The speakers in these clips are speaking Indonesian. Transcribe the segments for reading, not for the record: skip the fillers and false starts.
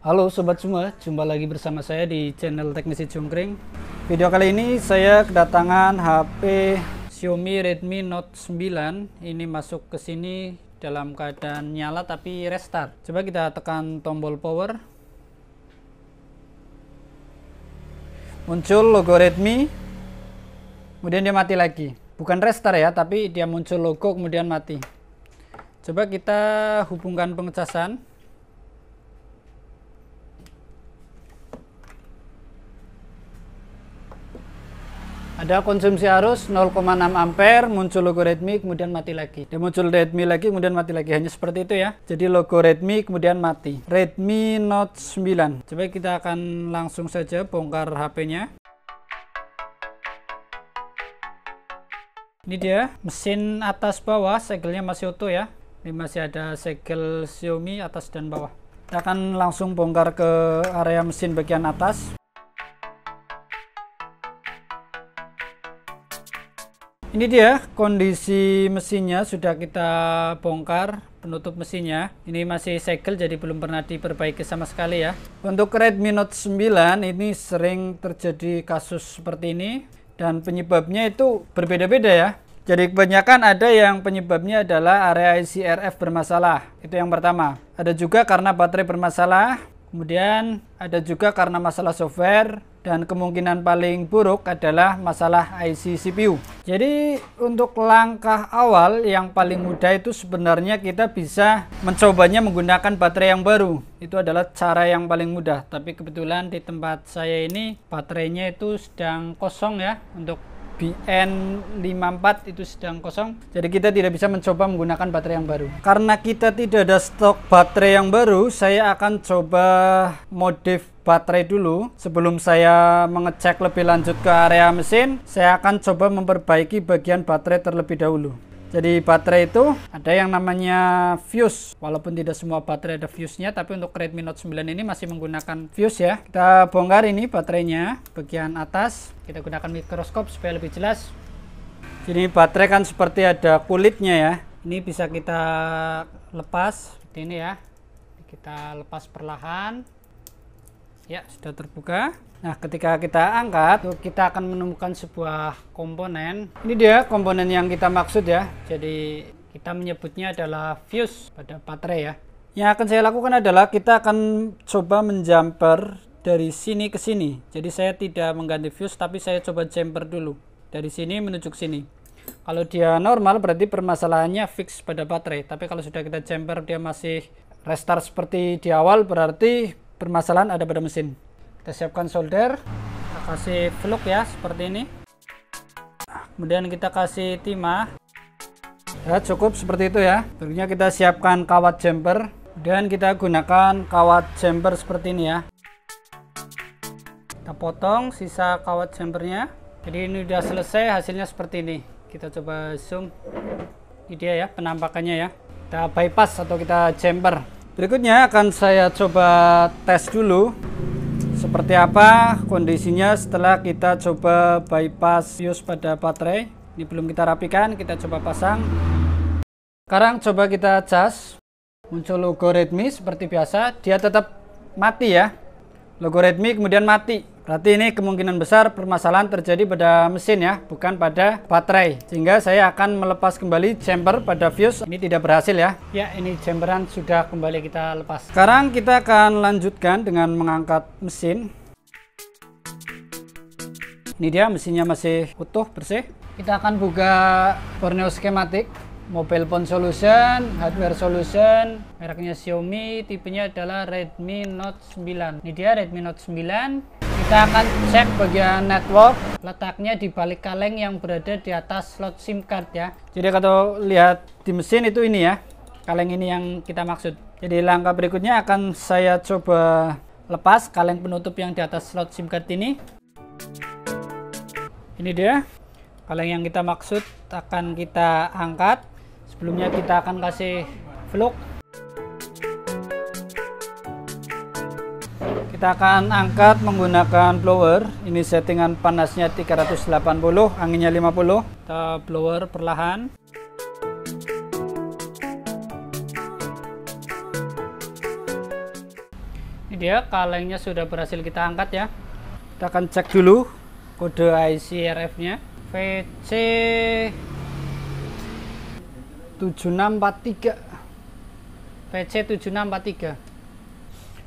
Halo sobat semua, jumpa lagi bersama saya di channel Teknisi Jongkring. Video kali ini saya kedatangan HP Xiaomi Redmi Note 9. Ini masuk ke sini dalam keadaan nyala tapi restart. Coba kita tekan tombol power. Muncul logo Redmi, kemudian dia mati lagi. Bukan restart ya, tapi dia muncul logo kemudian mati. Coba kita hubungkan pengecasan. Ada konsumsi arus 0,6 ampere, muncul logo Redmi, kemudian mati lagi. Dia muncul Redmi lagi, kemudian mati lagi. Hanya seperti itu ya. Jadi logo Redmi, kemudian mati. Redmi Note 9. Coba kita akan langsung saja bongkar HP-nya. Ini dia, mesin atas bawah, segelnya masih utuh ya. Ini masih ada segel Xiaomi atas dan bawah. Kita akan langsung bongkar ke area mesin bagian atas. Ini dia kondisi mesinnya, sudah kita bongkar penutup mesinnya. Ini masih segel jadi belum pernah diperbaiki sama sekali ya. Untuk Redmi Note 9 ini sering terjadi kasus seperti ini dan penyebabnya itu berbeda-beda ya. Jadi kebanyakan ada yang penyebabnya adalah area IC RF bermasalah. Itu yang pertama. Ada juga karena baterai bermasalah. Kemudian ada juga karena masalah software, dan kemungkinan paling buruk adalah masalah IC CPU. Jadi untuk langkah awal yang paling mudah itu sebenarnya kita bisa mencobanya menggunakan baterai yang baru. Itu adalah cara yang paling mudah. Tapi kebetulan di tempat saya ini baterainya itu sedang kosong ya. Untuk BN54 itu sedang kosong, jadi kita tidak bisa mencoba menggunakan baterai yang baru. Karena kita tidak ada stok baterai yang baru, saya akan coba modif baterai dulu. Sebelum saya mengecek lebih lanjut ke area mesin, saya akan coba memperbaiki bagian baterai terlebih dahulu. Jadi baterai itu ada yang namanya fuse. Walaupun tidak semua baterai ada fuse-nya, tapi untuk Redmi Note 9 ini masih menggunakan fuse ya. Kita bongkar ini baterainya, bagian atas. Kita gunakan mikroskop supaya lebih jelas. Jadi baterai kan seperti ada kulitnya ya. Ini bisa kita lepas seperti ini ya. Kita lepas perlahan. Ya, sudah terbuka. Nah, ketika kita angkat, kita akan menemukan sebuah komponen. Ini dia komponen yang kita maksud ya. Jadi kita menyebutnya adalah fuse pada baterai ya. Yang akan saya lakukan adalah kita akan coba menjumper dari sini ke sini. Jadi saya tidak mengganti fuse, tapi saya coba jumper dulu. Dari sini menuju ke sini. Kalau dia normal berarti permasalahannya fix pada baterai. Tapi kalau sudah kita jumper dia masih restart seperti di awal, berarti permasalahan ada pada mesin. Kita siapkan solder, kita kasih fluk ya seperti ini. Kemudian kita kasih timah. Ya, cukup seperti itu ya. Berikutnya kita siapkan kawat jumper. Kemudian kita gunakan kawat jumper seperti ini ya. Kita potong sisa kawat jumpernya. Jadi ini udah selesai, hasilnya seperti ini. Kita coba zoom. Ini dia ya penampakannya ya. Kita bypass atau kita jumper. Berikutnya akan saya coba tes dulu seperti apa kondisinya setelah kita coba bypass fuse pada baterai. Ini belum kita rapikan, kita coba pasang. Sekarang coba kita cas. Muncul logo Redmi seperti biasa, dia tetap mati ya. Logo Redmi kemudian mati. Berarti ini kemungkinan besar permasalahan terjadi pada mesin ya, bukan pada baterai. Sehingga saya akan melepas kembali jumper pada fuse. Ini tidak berhasil ya. Ya, ini jumperan sudah kembali kita lepas. Sekarang kita akan lanjutkan dengan mengangkat mesin. Ini dia mesinnya masih utuh, bersih. Kita akan buka Borneo Schematic, Mobile Phone Solution, Hardware Solution, mereknya Xiaomi, tipenya adalah Redmi Note 9. Ini dia Redmi Note 9. Kita akan cek bagian network, letaknya di balik kaleng yang berada di atas slot SIM card ya. Jadi kalau lihat di mesin itu ini ya, kaleng ini yang kita maksud. Jadi langkah berikutnya akan saya coba lepas kaleng penutup yang di atas slot SIM card ini. Ini dia kaleng yang kita maksud, akan kita angkat. Sebelumnya kita akan kasih fluk. Kita akan angkat menggunakan blower. Ini settingan panasnya 380, anginnya 50. Kita blower perlahan. dia kalengnya sudah berhasil kita angkat ya. Kita akan cek dulu kode IC RF nya VC 7643 VC 7643.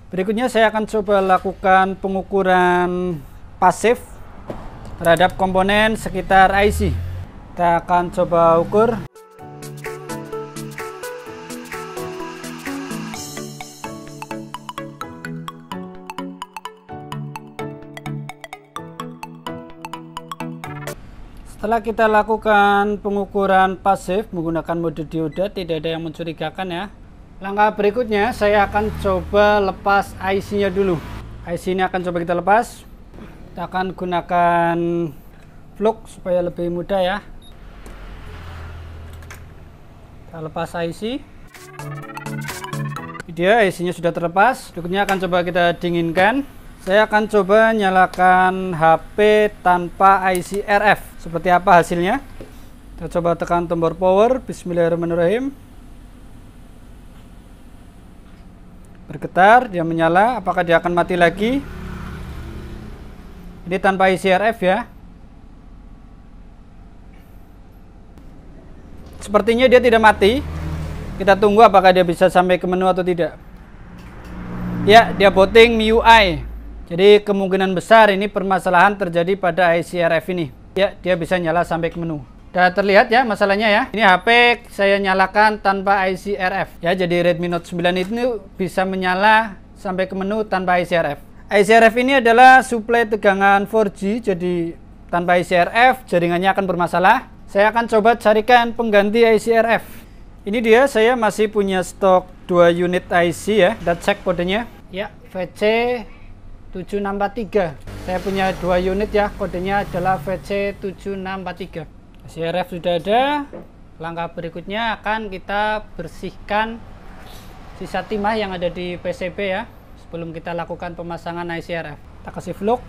Berikutnya saya akan coba lakukan pengukuran pasif terhadap komponen sekitar IC. Kita akan coba ukur. Setelah kita lakukan pengukuran pasif menggunakan mode dioda, tidak ada yang mencurigakan ya. Langkah berikutnya saya akan coba lepas IC nya dulu. IC ini akan coba kita lepas. Kita akan gunakan flux supaya lebih mudah ya. Kita lepas IC. Dia IC nya sudah terlepas. Berikutnya akan coba kita dinginkan. Saya akan coba nyalakan HP tanpa IC RF. Seperti apa hasilnya? Kita coba tekan tombol power. Bismillahirrahmanirrahim. Bergetar, dia menyala. Apakah dia akan mati lagi? Ini tanpa IC RF ya. Sepertinya dia tidak mati. Kita tunggu apakah dia bisa sampai ke menu atau tidak. Ya, dia booting MIUI. Jadi kemungkinan besar ini permasalahan terjadi pada IC RF ini. Ya, dia bisa nyala sampai ke menu. Sudah terlihat ya masalahnya ya. Ini HP saya nyalakan tanpa IC RF. Ya, jadi Redmi Note 9 itu bisa menyala sampai ke menu tanpa IC RF. IC RF ini adalah suplai tegangan 4G, jadi tanpa IC RF jaringannya akan bermasalah. Saya akan coba carikan pengganti IC RF. Ini dia, saya masih punya stok 2 unit IC ya. Kita cek kodenya. Ya, VC 7643. Saya punya 2 unit ya, kodenya adalah VC 7643. IC RF sudah ada. Langkah berikutnya akan kita bersihkan sisa timah yang ada di PCB ya, sebelum kita lakukan pemasangan IC RF. Kita kasih flux.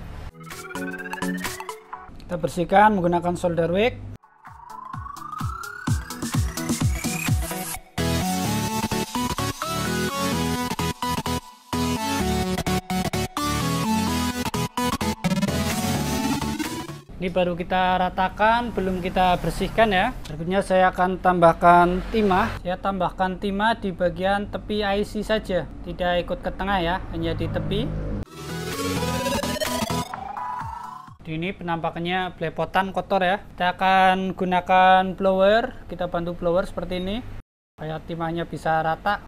Kita bersihkan menggunakan solder wick. Ini baru kita ratakan, belum kita bersihkan ya. Berikutnya saya akan tambahkan timah. Saya tambahkan timah di bagian tepi IC saja, tidak ikut ke tengah ya, hanya di tepi. Ini penampakannya belepotan kotor ya. Kita akan gunakan blower, kita bantu blower seperti ini supaya timahnya bisa rata.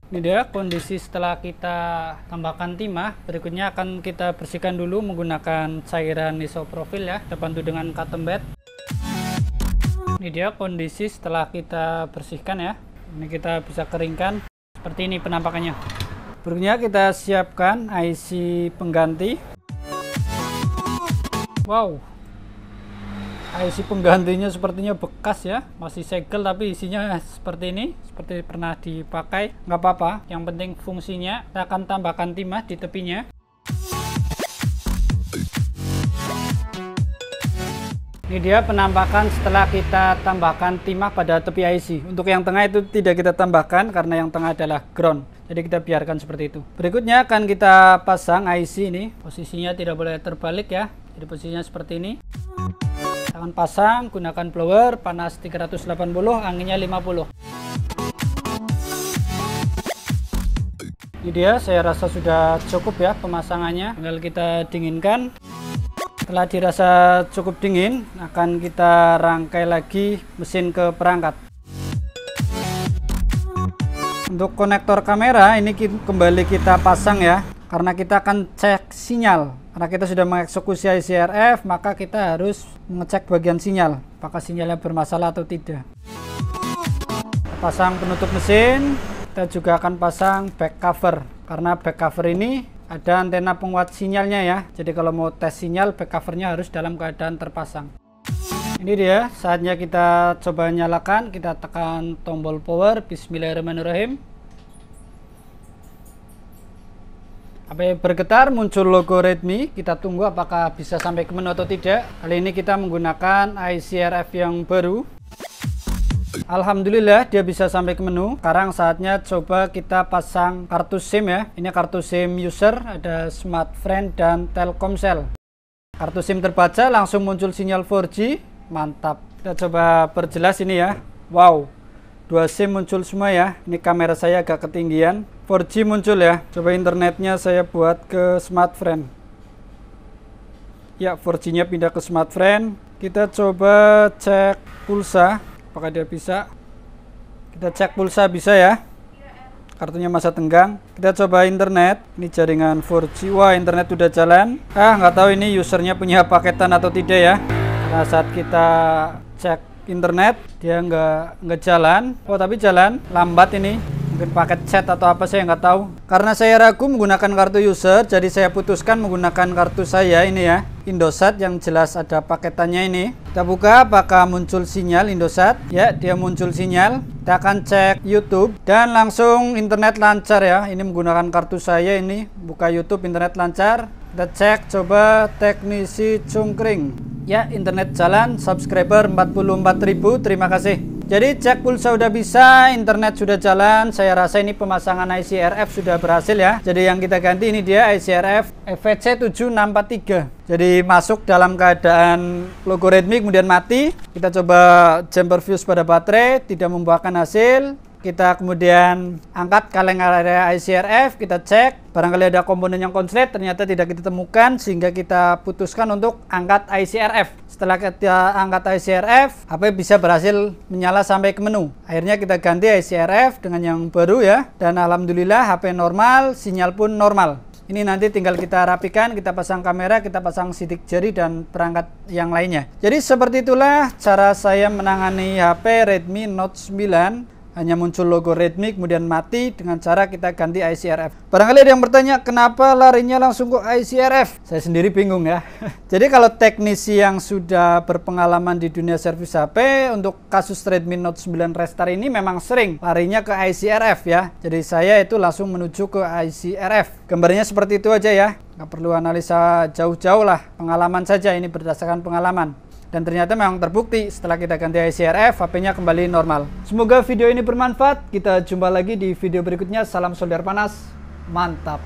Ini dia kondisi setelah kita tambahkan timah. Berikutnya akan kita bersihkan dulu menggunakan cairan isopropil ya. Kita bantu dengan cotton bed. Ini dia kondisi setelah kita bersihkan ya. Ini kita bisa keringkan. Seperti ini penampakannya. Berikutnya kita siapkan IC pengganti. Wow, IC penggantinya sepertinya bekas ya, masih segel tapi isinya seperti ini, seperti pernah dipakai. Nggak apa-apa, yang penting fungsinya. Kita akan tambahkan timah di tepinya. Ini dia penampakan setelah kita tambahkan timah pada tepi IC. Untuk yang tengah itu tidak kita tambahkan karena yang tengah adalah ground, jadi kita biarkan seperti itu. Berikutnya akan kita pasang IC ini. Posisinya tidak boleh terbalik ya, jadi posisinya seperti ini. Akan pasang, gunakan blower, panas 380, anginnya 50. Ini dia, saya rasa sudah cukup ya pemasangannya. Tinggal kita dinginkan. Setelah dirasa cukup dingin, akan kita rangkai lagi mesin ke perangkat. Untuk konektor kamera ini kembali kita pasang ya, karena kita akan cek sinyal. Karena kita sudah mengeksekusi IC RF, maka kita harus mengecek bagian sinyal, apakah sinyalnya bermasalah atau tidak. Kita pasang penutup mesin. Kita juga akan pasang back cover, karena back cover ini ada antena penguat sinyalnya ya. Jadi kalau mau tes sinyal, back covernya harus dalam keadaan terpasang. Ini dia, saatnya kita coba nyalakan. Kita tekan tombol power. Bismillahirrahmanirrahim. HP bergetar, muncul logo Redmi. Kita tunggu apakah bisa sampai ke menu atau tidak. Kali ini kita menggunakan IC RF yang baru. Alhamdulillah dia bisa sampai ke menu. Sekarang saatnya coba kita pasang kartu SIM ya. Ini kartu SIM user, ada Smartfren dan Telkomsel. Kartu SIM terbaca, langsung muncul sinyal 4G. Mantap. Kita coba perjelas ini ya. Wow, 2 SIM muncul semua ya. Ini kamera saya agak ketinggian. 4G muncul ya. Coba internetnya saya buat ke Smartfren. Ya, 4G nya pindah ke Smartfren. Kita coba cek pulsa, apakah dia bisa. Kita cek pulsa, bisa ya. Kartunya masa tenggang. Kita coba internet. Ini jaringan 4G. Wah, internet udah jalan. Nggak tahu ini usernya punya paketan atau tidak ya. Karena saat kita cek internet dia nggak jalan. Oh, tapi jalan. Lambat ini. Mungkin paket chat atau apa, saya nggak tahu. Karena saya ragu menggunakan kartu user, jadi saya putuskan menggunakan kartu saya ini ya, Indosat, yang jelas ada paketannya ini. Kita buka apakah muncul sinyal Indosat. Ya, dia muncul sinyal. Kita akan cek YouTube dan langsung internet lancar ya. Ini menggunakan kartu saya ini, buka YouTube, internet lancar. Kita cek coba teknisi cungkring. Ya, internet jalan, subscriber 44.000, terima kasih. Jadi cek pulsa udah bisa, internet sudah jalan. Saya rasa ini pemasangan ICRF sudah berhasil ya. Jadi yang kita ganti ini dia ICRF FVC7643. Jadi masuk dalam keadaan logo Redmi kemudian mati. Kita coba jumper fuse pada baterai, tidak membuahkan hasil. Kita kemudian angkat kaleng area ICRF, kita cek, barangkali ada komponen yang konslet, ternyata tidak kita temukan, sehingga kita putuskan untuk angkat ICRF. Setelah kita angkat ICRF, HP bisa berhasil menyala sampai ke menu. Akhirnya kita ganti ICRF dengan yang baru ya, dan alhamdulillah HP normal, sinyal pun normal. Ini nanti tinggal kita rapikan, kita pasang kamera, kita pasang sidik jari dan perangkat yang lainnya. Jadi seperti itulah cara saya menangani HP Redmi Note 9. Hanya muncul logo Redmi kemudian mati dengan cara kita ganti ICRF. Barangkali ada yang bertanya, kenapa larinya langsung ke ICRF? Saya sendiri bingung ya. Jadi kalau teknisi yang sudah berpengalaman di dunia servis HP, untuk kasus Redmi Note 9 Restart ini memang sering larinya ke ICRF ya. Jadi saya itu langsung menuju ke ICRF. Gambarnya seperti itu aja ya. Nggak perlu analisa jauh-jauh lah. Pengalaman saja, ini berdasarkan pengalaman. Dan ternyata memang terbukti setelah kita ganti ICRF, HP-nya kembali normal. Semoga video ini bermanfaat. Kita jumpa lagi di video berikutnya. Salam solder panas. Mantap.